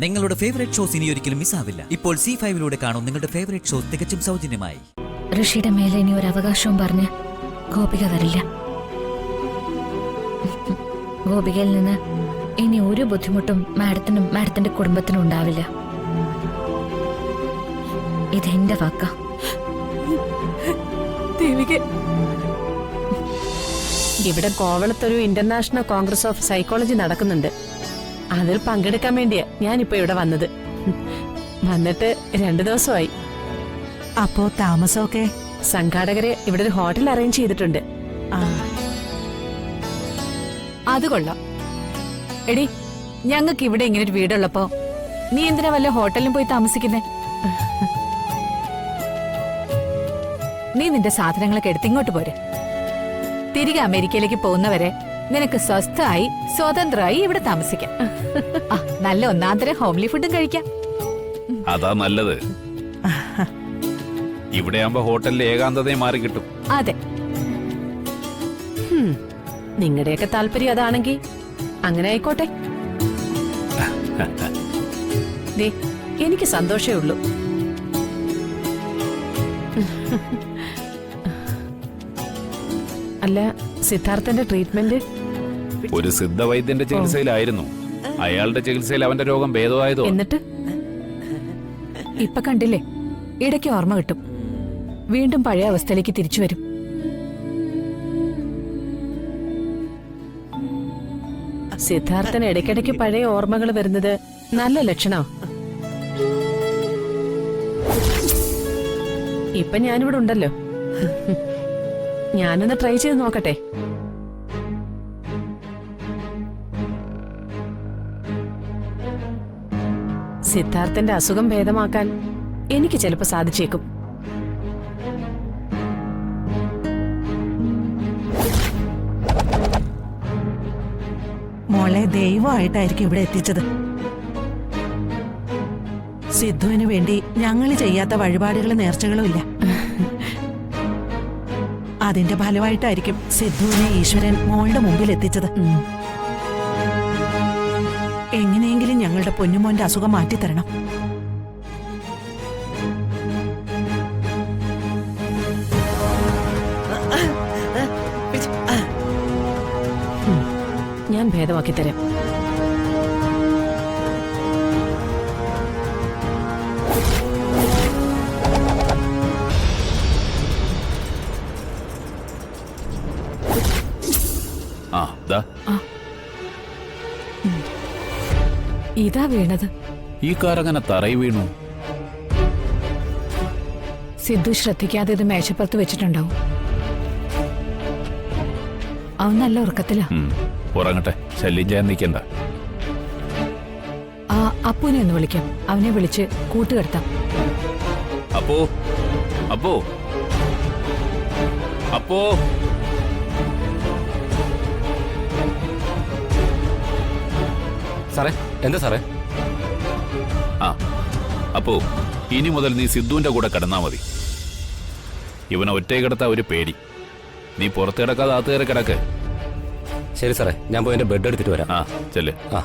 നിങ്ങളുടെ favourite shows ഇനി ഒരിക്കലും മിസ്സാവില്ല. ഇപ്പോൾ C5 കാണും നിങ്ങളുടെ ഫേവറേറ്റ് ഷോസ് തികച്ചും സൗജന്യമായി. ഋഷിയുടെ മേലെ ഇനി ഒരു അവകാശവും പറഞ്ഞ് ഗോപിക വരില്ല. ഗോപികയിൽ നിന്ന് ഇനി ഒരു ബുദ്ധിമുട്ടും മാഡത്തിനും മാഡത്തിന്റെ കുടുംബത്തിനും ഉണ്ടാവില്ല. ഇതെന്റെ വാക്ക. ഇവിടെ കോവളത്തൊരു ഇന്റർനാഷണൽ കോൺഗ്രസ് ഓഫ് സൈക്കോളജി നടക്കുന്നുണ്ട്. അതിൽ പങ്കെടുക്കാൻ വേണ്ടിയാ ഞാനിപ്പോ ഇവിടെ വന്നത്. വന്നിട്ട് 2 ദിവസമായി. അപ്പോ താമസമൊക്കെ സംഘാടകരെ ഇവിടെ ഒരു ഹോട്ടൽ അറേഞ്ച് ചെയ്തിട്ടുണ്ട്. അത് കൊള്ളാം. എടി, ഞങ്ങൾക്ക് ഇവിടെ ഇങ്ങനെ ഒരു വീടുള്ളപ്പോ നീ എന്തിനാ വല്ല ഹോട്ടലിലും പോയി താമസിക്കുന്നേ? നീ നിന്റെ സാധനങ്ങളൊക്കെ എടുത്ത് ഇങ്ങോട്ട് പോരെ. തിരികെ അമേരിക്കയിലേക്ക് പോകുന്നവരെ നിനക്ക് സ്വസ്ഥമായി സ്വതന്ത്രമായി ഇവിടെ താമസിക്കാം. നല്ല ഒന്നാന്തരം ഹോംലി ഫുഡും കഴിക്കാം. അതാ നല്ലത്. ഇവിടെ ആവുമ്പോ ഹോട്ടലിലെ ഏകാന്തതയെ മാറി കിട്ടും. അതെ, നിങ്ങളുടെയൊക്കെ താല്പര്യം അതാണെങ്കിൽ അങ്ങനെ ആയിക്കോട്ടെ. ദേ, എനിക്ക് സന്തോഷേ ഉള്ളൂ. അല്ല, സിദ്ധാർത്ഥന്റെ ട്രീറ്റ്മെന്റ് ഒരു സിദ്ധവൈദ്യന്റെ ചികിത്സയിലായിരുന്നു. അയാളുടെ ചികിത്സയിൽ അവന്റെ രോഗം ഭേദമായതോ. എന്നിട്ട് ഇപ്പൊ കണ്ടില്ലേ, ഇടയ്ക്ക് ഓർമ്മ കിട്ടും, വീണ്ടും പഴയ അവസ്ഥയിലേക്ക് തിരിച്ചു വരും. സിദ്ധാർത്ഥന് ഇടയ്ക്കിടയ്ക്ക് പഴയ ഓർമ്മകൾ വരുന്നത് നല്ല ലക്ഷണോ? ഇപ്പൊ ഞാനിവിടെ ഉണ്ടല്ലോ. ഞാനൊന്ന് ട്രൈ ചെയ്ത് നോക്കട്ടെ. സിദ്ധാർത്ഥന്റെ അസുഖം ഭേദമാക്കാൻ എനിക്ക് ചിലപ്പോ സാധിച്ചേക്കും. മോളെ ദൈവമായിട്ടായിരിക്കും ഇവിടെ എത്തിച്ചത്. സിദ്ധുവിന് വേണ്ടി ഞങ്ങൾ ചെയ്യാത്ത വഴിപാടുകളും നേർച്ചകളും ഇല്ല. അതിന്റെ ഫലമായിട്ടായിരിക്കും സിദ്ധുവിനെ ഈശ്വരൻ മോളുടെ മുമ്പിൽ എത്തിച്ചത്. എങ്ങനെയെങ്കിലും ഞങ്ങളുടെ പൊന്നുമോന്റെ അസുഖം മാറ്റിത്തരണം. ഞാൻ ഭേദമാക്കി തരാം. ഇതാ വീണത്. ഈ കാറങ്ങനെ തറയി വീണു. സിദ്ധു ശ്രദ്ധിക്കാതെ ഇത് മേശപ്പുറത്ത് വെച്ചിട്ടുണ്ടാവും. അവൻ നല്ല ഉറക്കത്തിലാ. ഉറങ്ങട്ടെ, ശല്യം ചെയ്യാൻ നിൽക്കണ്ട. ആ അപ്പുനെ ഒന്ന് വിളിക്കാം. അവനെ വിളിച്ച് കൂട്ടുകെടുത്താം. അപ്പോ അപ്പോ അപ്പോ സാറേ, എന്താ സാറേ? അപ്പോ ഇനി മുതൽ നീ സിദ്ധുവിന്റെ കൂടെ കിടന്നാ മതി. ഇവനെ ഒറ്റ കിടത്താ ഒരു പേടി. നീ പുറത്ത് കിടക്കാതെ അകത്ത് കയറി കിടക്ക്. ശരി സാറേ, ഞാൻ പോയി എന്റെ ബെഡ് എടുത്തിട്ട് വരാം. ചെല്ല്. വാ.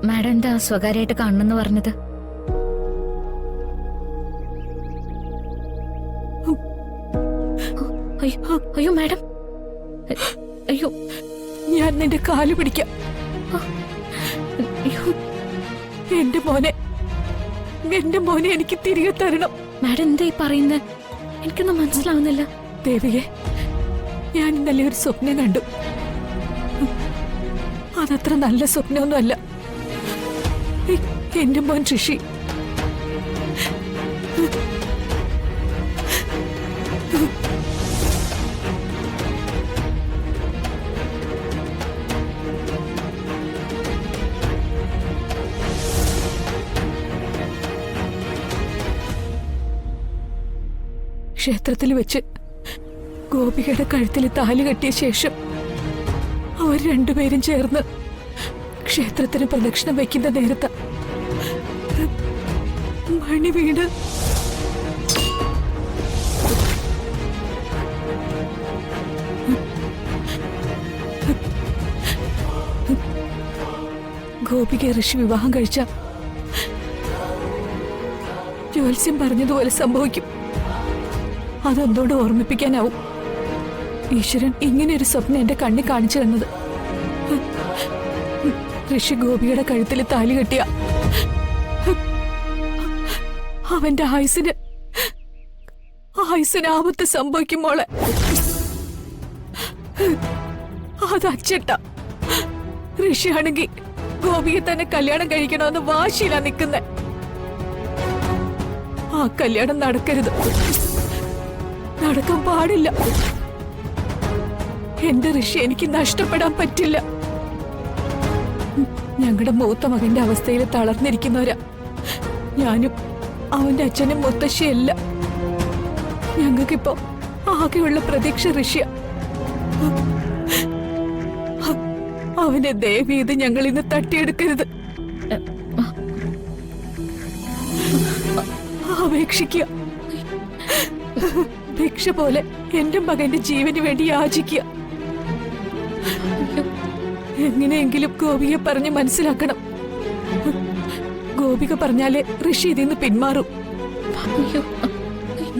മാഡം എന്താ സ്വകാര്യമായിട്ട് കാണണമെന്ന് പറഞ്ഞത്? അയ്യോ മാഡം, അയ്യോ ഞാൻ നിന്റെ കാല് പിടിക്കാം. അയ്യോ എന്റെ മോനെ എനിക്ക് തിരികെ തരണം. മാഡം എന്താ ഈ പറയുന്നത്? എനിക്കൊന്നും മനസ്സിലാവുന്നില്ല. ദേവിയെ, ഞാൻ ഇന്നലെ ഒരു സ്വപ്നം കണ്ടു. അതത്ര നല്ല സ്വപ്നമൊന്നുമല്ല. എന്റെ മോൻ ഋഷി ക്ഷേത്രത്തിൽ വെച്ച് ഗോപികയുടെ കഴുത്തിൽ താലി കെട്ടിയ ശേഷം അവർ രണ്ടുപേരും ചേർന്ന് ക്ഷേത്രത്തിന് പ്രദക്ഷിണം വയ്ക്കുന്ന നേരത്ത് മണി വീട് ഗോപിക ഋഷി വിവാഹം കഴിച്ച ജ്യോത്സ്യം പറഞ്ഞതുപോലെ സംഭവിക്കും. അതെന്തോട് ഓർമ്മിപ്പിക്കാനാവും ഈശ്വരൻ ഇങ്ങനെ ഒരു സ്വപ്നം എന്റെ കണ്ണി കാണിച്ചു തന്നത്. ഋഷി ഗോപിയുടെ കഴുത്തിൽ താലി കെട്ടിയ അവന്റെ ആയുസിന് ആപത്ത് സംഭവിക്കും മോളെ. അത് അച്ചട്ട. ഋഷിയാണെങ്കിൽ ഗോപിയെ തന്നെ കല്യാണം കഴിക്കണമെന്ന് വാശിയിലാ നിൽക്കുന്നെ. ആ കല്യാണം നടക്കരുത്, നടക്കാൻ പാടില്ല. എന്റെ ഋഷി എനിക്ക് നഷ്ടപ്പെടാൻ പറ്റില്ല. ഞങ്ങളുടെ മൂത്ത മകന്റെ അവസ്ഥയിൽ തളർന്നിരിക്കുന്നവരാ ഞാനും അവന്റെ അച്ഛനും മുത്തശ്ശിയല്ല. ഞങ്ങൾക്കിപ്പോ ആകെയുള്ള പ്രതീക്ഷ ഋഷിയ. അവനെ ദയവ് ചെയ്ത് ഞങ്ങൾ ഇന്ന് തട്ടിയെടുക്കരുത്. അപേക്ഷിക്കുക, ഭിക്ഷ പോലെ എന്റെ മകന്റെ ജീവന് വേണ്ടി യാചിക്കുക. എങ്ങനെയെങ്കിലും ഗോപിയെ പറഞ്ഞ് മനസ്സിലാക്കണം. ഗോപിക പറഞ്ഞാലേ ഋഷി ഇതിന്ന് പിന്മാറും.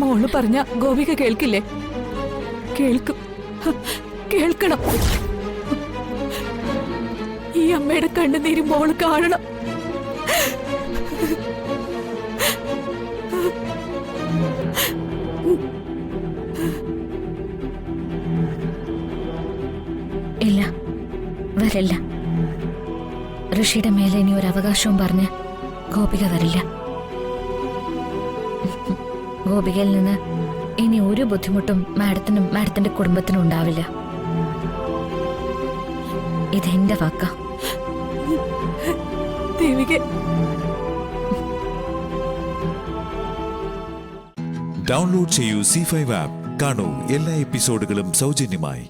മോള് പറഞ്ഞ ഗോപിക കേൾക്കില്ലേ? കേൾക്കും, കേൾക്കണം. ഈ അമ്മയുടെ കണ്ണുനീര് മോള് കാണണം. ഇല്ല, വരില്ല. ഋഷിയുടെ മേലെ ഇനി ഒരു അവകാശവും പറഞ്ഞ് ഗോപിക വരില്ല. ഗോപികയിൽ നിന്ന് ഇനി ഒരു ബുദ്ധിമുട്ടും മാഡത്തിനും മാഡത്തിന്റെ കുടുംബത്തിനും ഉണ്ടാവില്ല. ഇതെന്റെ വാക്ക. ദേവികെ, ഡൗൺലോഡ് ചെയ്യൂ C5 ആപ്പ്. കാണൂ എല്ലാ എപ്പിസോഡുകളും സൗജന്യമായി.